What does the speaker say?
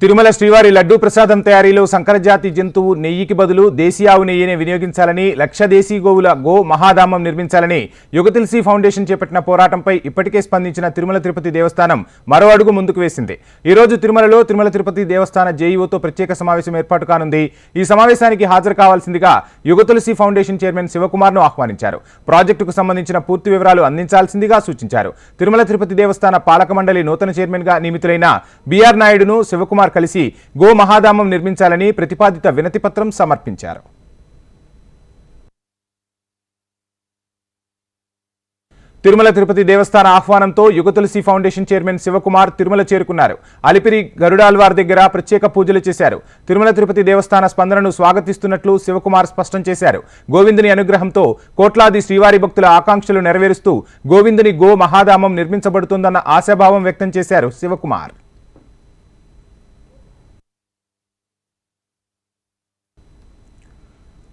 తిరుమల శ్రీవారి లడ్డూ ప్రసాదం తయారీలో సంకరజాతి జంతువు నెయ్యికి బదులు దేశీ ఆవు నెయ్యిని వినియోగించాలని, లక్ష దేశీ గోవుల గో మహాధామం నిర్మించాలని యుగతులసి ఫౌండేషన్ చేపట్టిన పోరాటంపై ఇప్పటికే స్పందించిన తిరుమల తిరుపతి దేవస్థానం మరో అడుగు ముందుకు వేసింది. ఈ రోజు తిరుమలలో తిరుమల తిరుపతి దేవస్థాన జేఈఓతో ప్రత్యేక సమావేశం ఏర్పాటు కానుంది. ఈ సమావేశానికి హాజరు కావాల్సిందిగా యుగతులసి ఫౌండేషన్ చైర్మన్ శివకుమార్ను ఆహ్వానించారు. ప్రాజెక్టుకు సంబంధించిన పూర్తి వివరాలు అందించాల్సిందిగా సూచించారు. తిరుమల తిరుపతి దేవస్థాన పాలక మండలి నూతన చైర్మన్ గా నియమితులైన బిఆర్ నాయుడును శివకుమార్ కలిసి గో మహాధామం నిర్మించాలని ప్రతిపాదిత వినతి పత్రం సమర్పించారు. తిరుమల తిరుపతి దేవస్థాన ఆహ్వానంతో యుగతులసి ఫౌండేషన్ చైర్మన్ శివకుమార్ తిరుమల చేరుకున్నారు. అలిపిరి గరుడాల్వార్ దగ్గర ప్రత్యేక పూజలు చేశారు. తిరుమల తిరుపతి దేవస్థాన స్పందనను స్వాగతిస్తున్నట్లు శివకుమార్ స్పష్టం చేశారు. గోవిందుని అనుగ్రహంతో కోట్లాది శ్రీవారి భక్తుల ఆకాంక్షలు నెరవేరుస్తూ గోవిందుని గో మహాధామం నిర్మించబడుతుందన్న ఆశాభావం వ్యక్తం చేశారు శివకుమార్.